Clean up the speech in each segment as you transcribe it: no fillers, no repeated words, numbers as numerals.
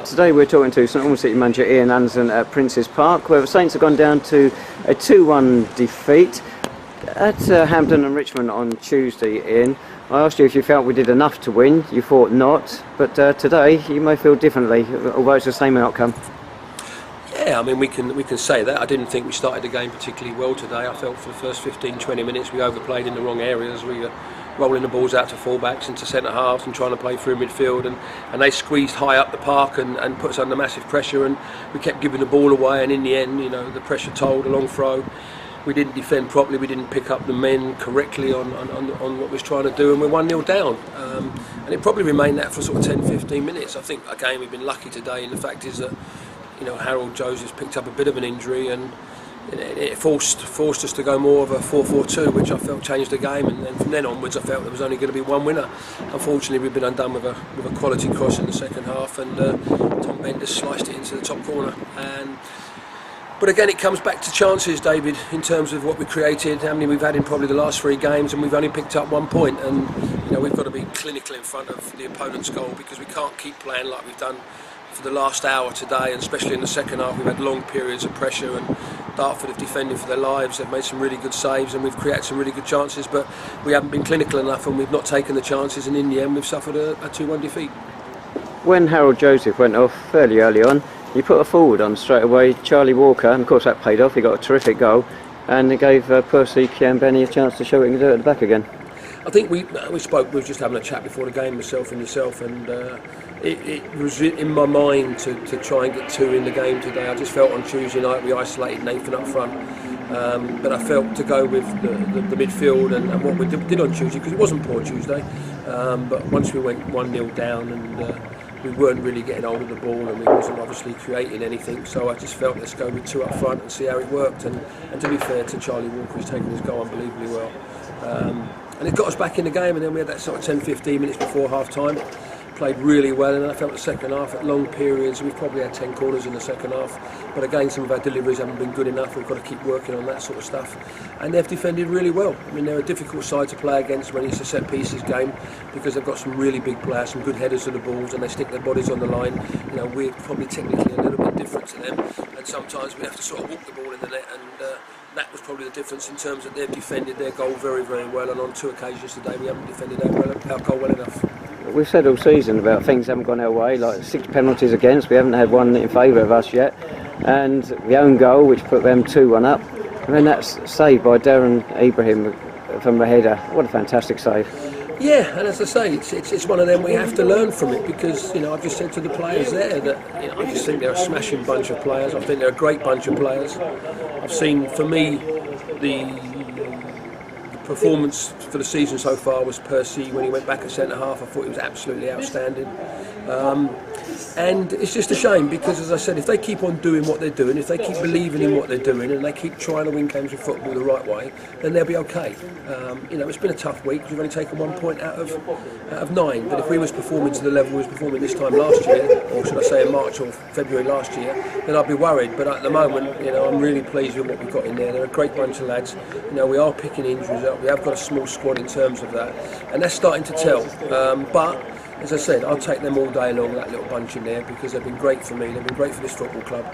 Today we're talking to St Albans City manager Ian Allinson at Prince's Park, where the Saints have gone down to a 2-1 defeat at Hampden and Richmond on Tuesday. Ian, I asked you if you felt we did enough to win. You thought not, but today you may feel differently, although it's the same outcome. Yeah, I mean, we can say that. I didn't think we started the game particularly well today. I felt for the first 15-20 minutes we overplayed in the wrong areas. We were rolling the balls out to full-backs into centre-halves and trying to play through midfield, and they squeezed high up the park and put us under massive pressure, and we kept giving the ball away, and in the end, you know, the pressure told, a long throw. We didn't defend properly, we didn't pick up the men correctly on what we was trying to do, and we're 1-0 down. And it probably remained that for sort of 10-15 minutes. I think, again, we've been lucky today, and the fact is that, you know, Harold Joseph picked up a bit of an injury, and it forced us to go more of a 4-4-2, which I felt changed the game, and then from then onwards I felt there was only going to be one winner. Unfortunately, we've been undone with a quality cross in the second half, and Tom Bender sliced it into the top corner. But again, it comes back to chances, David, in terms of what we created, how many we've had in probably the last 3 games, and we've only picked up 1 point. And you know, we've got to be clinical in front of the opponent's goal, because we can't keep playing like we've done for the last hour today, and especially in the second half. We've had long periods of pressure, and Dartford have defended for their lives. They've made some really good saves, and we've created some really good chances, but we haven't been clinical enough, and we've not taken the chances, and in the end we've suffered a 2-1 defeat. When Harold Joseph went off fairly early on, you put a forward on straight away, Charlie Walker, and of course that paid off. He got a terrific goal, and it gave Percy Kiambeni a chance to show what he can do at the back again. I think we spoke, we were just having a chat before the game, myself and yourself, and it was in my mind to try and get 2 in the game today. I just felt on Tuesday night we isolated Nathan up front, but I felt to go with the midfield and what we did on Tuesday, because it wasn't poor Tuesday, but once we went 1-0 down, and we weren't really getting hold of the ball, and we wasn't obviously creating anything, so I just felt, let's go with 2 up front and see how it worked. And to be fair to Charlie Walker, he's taken his goal unbelievably well, and it got us back in the game. And then we had that sort of 10-15 minutes before half time, played really well, and I felt the second half at long periods we've probably had 10 corners in the second half, but again some of our deliveries haven't been good enough. We've got to keep working on that sort of stuff, and they've defended really well. I mean, they're a difficult side to play against when it's a set pieces game, because they've got some really big players, some good headers to the balls, and they stick their bodies on the line. You know, we're probably technically a little bit different to them, and sometimes we have to sort of walk the ball in the net, and that was probably the difference in terms that they've defended their goal very, very well, and on 2 occasions today we haven't defended our goal well enough. We've said all season about things haven't gone our way, like 6 penalties against. We haven't had one in favour of us yet, and the own goal, which put them 2-1 up, and then that's saved by Darren Ibrahim from the header. What a fantastic save! Yeah, and as I say, it's one of them we have to learn from it, because, you know, I've just said to the players there that, you know, I just think they're a smashing bunch of players. I think they're a great bunch of players. I've seen, for me, the performance for the season so far was Percy when he went back at centre half. I thought he was absolutely outstanding, and it's just a shame, because, as I said, if they keep on doing what they're doing, if they keep believing in what they're doing, and they keep trying to win games of football the right way, then they'll be okay. You know, it's been a tough week. We've only taken 1 point out of 9, but if we was performing to the level we was performing this time last year, or should I say in March or February last year, then I'd be worried. But at the moment, you know, I'm really pleased with what we've got in there. They're a great bunch of lads. You know, we are picking injuries up. We have got a small squad in terms of that, and that's starting to tell. But as I said, I'll take them all day long, that little bunch in there, because they've been great for me. They've been great for this football club,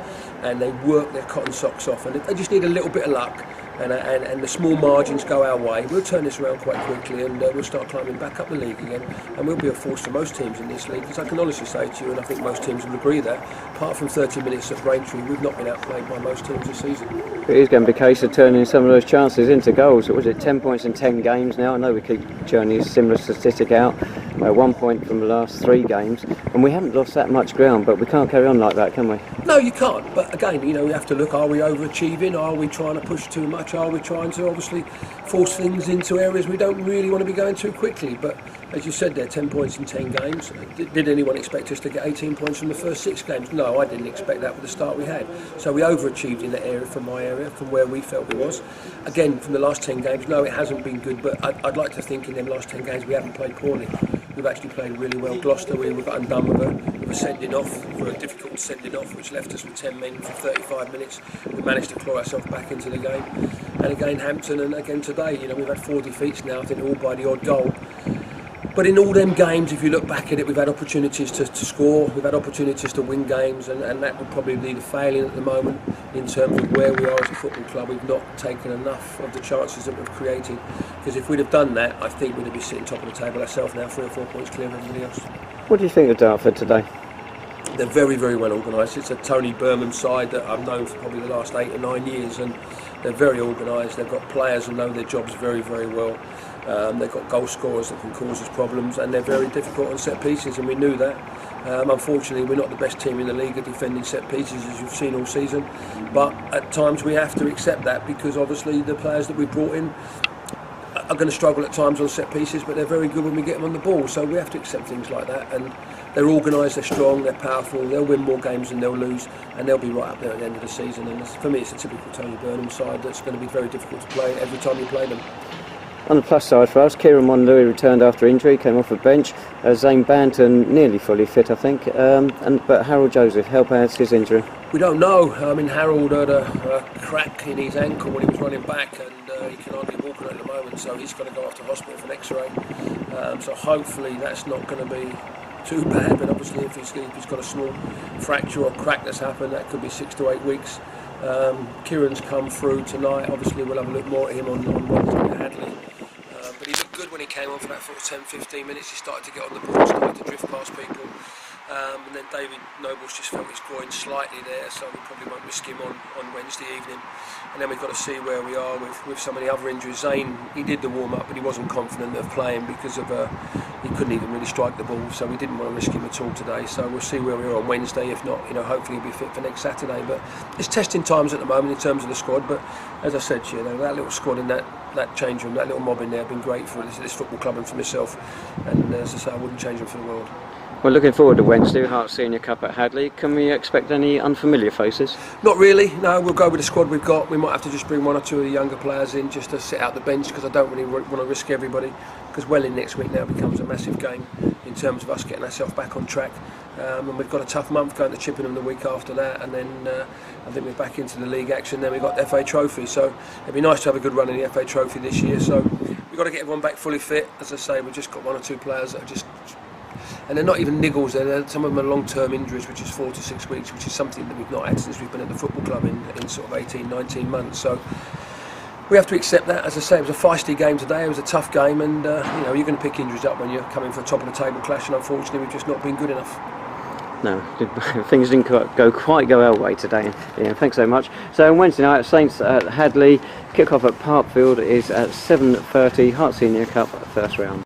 and they work their cotton socks off, and they just need a little bit of luck, and the small margins go our way. We'll turn this around quite quickly, and we'll start climbing back up the league again, and we'll be a force to most teams in this league, because I can honestly say to you, and I think most teams will agree that, apart from 30 minutes at Braintree, we've not been outplayed by most teams this season. It is going to be a case of turning some of those chances into goals. Was it 10 points in 10 games now? I know we keep churning a similar statistic out. 1 point from the last 3 games, and we haven't lost that much ground, but we can't carry on like that, can we? No, you can't. But again, you know, we have to look, are we overachieving? Are we trying to push too much? Are we trying to obviously force things into areas we don't really want to be going too quickly? But as you said there, 10 points in 10 games. Did anyone expect us to get 18 points from the first 6 games? No, I didn't expect that with the start we had. So we overachieved in that area, from my area, from where we felt we was. Again, from the last 10 games, no, it hasn't been good, but I'd like to think in them last 10 games we haven't played poorly. We've actually played really well. Gloucester, we got undone with a sending off, for a difficult sending off, which left us with 10 men for 35 minutes. We managed to claw ourselves back into the game. And again, Hampton, and again today, you know, we've had 4 defeats now, I think all by the odd goal. But in all them games, if you look back at it, we've had opportunities to score, we've had opportunities to win games, and that would probably be the failing at the moment in terms of where we are as a football club. We've not taken enough of the chances that we've created, because if we'd have done that, I think we'd be sitting top of the table ourselves now, 3 or 4 points clear of everybody else. What do you think of Dartford today? They're very, very well organised. It's a Tony Berman side that I've known for probably the last 8 or 9 years, and they're very organised. They've got players who know their jobs very, very well. They've got goal scorers that can cause us problems, and they're very difficult on set pieces, and we knew that. Unfortunately, we're not the best team in the league at defending set pieces, as you've seen all season, but at times we have to accept that, because obviously the players that we've brought in are going to struggle at times on set pieces, but they're very good when we get them on the ball, so we have to accept things like that. And they're organised, they're strong, they're powerful, they'll win more games than they'll lose, and they'll be right up there at the end of the season. And for me, it's a typical Tony Burnham side that's going to be very difficult to play every time you play them. On the plus side for us, Kieran Monlewis returned after injury, came off the bench. Zane Banton nearly fully fit, I think, but Harold Joseph, how bad's his injury? We don't know. I mean, Harold had a crack in his ankle when he was running back, and he can hardly walk at the moment, so he's going to go off to hospital for an X-ray. So hopefully that's not going to be too bad, but obviously if he's got a small fracture or crack that's happened, that could be 6 to 8 weeks. Kieran's come through tonight. Obviously we'll have a look more at him on Wednesday at Hadley. But he looked good when he came on for that 10-15 minutes. He started to get on the ball, started to drift past people. And then David Noble's just felt his groin slightly there, so we probably won't risk him on Wednesday evening. And then we've got to see where we are with some of the other injuries. Zane, he did the warm-up, but he wasn't confident of playing because of he couldn't even really strike the ball, so we didn't want to risk him at all today. So we'll see where we are on Wednesday. If not, hopefully he'll be fit for next Saturday. But it's testing times at the moment in terms of the squad. But as I said to you, that little squad in that change room, that little mob in there, have been great for this football club and for myself. And as I say, I wouldn't change them for the world. Well, looking forward to Wednesday, Hearts Senior Cup at Hadley. Can we expect any unfamiliar faces? Not really, no. We'll go with the squad we've got. We might have to just bring 1 or 2 of the younger players in just to sit out the bench, because I don't really want to risk everybody, because Welling next week now becomes a massive game in terms of us getting ourselves back on track. And we've got a tough month going to Chippenham the week after that, and then I think we're back into the league action. Then we've got the FA Trophy, so it'd be nice to have a good run in the FA Trophy this year. So we've got to get everyone back fully fit. As I say, we've just got 1 or 2 players that are just... And they're not even niggles, some of them are long-term injuries, which is 4 to 6 weeks, which is something that we've not had since we've been at the football club in sort of 18, 19 months. So we have to accept that. As I say, it was a feisty game today, it was a tough game, and you're going to pick injuries up when you're coming for a top-of-the-table clash, and unfortunately we've just not been good enough. No, things didn't quite go our way today. Yeah, thanks so much. So on Wednesday night, Saints at Hadley, kick-off at Parkfield is at 7:30, Hearts Senior Cup, first round.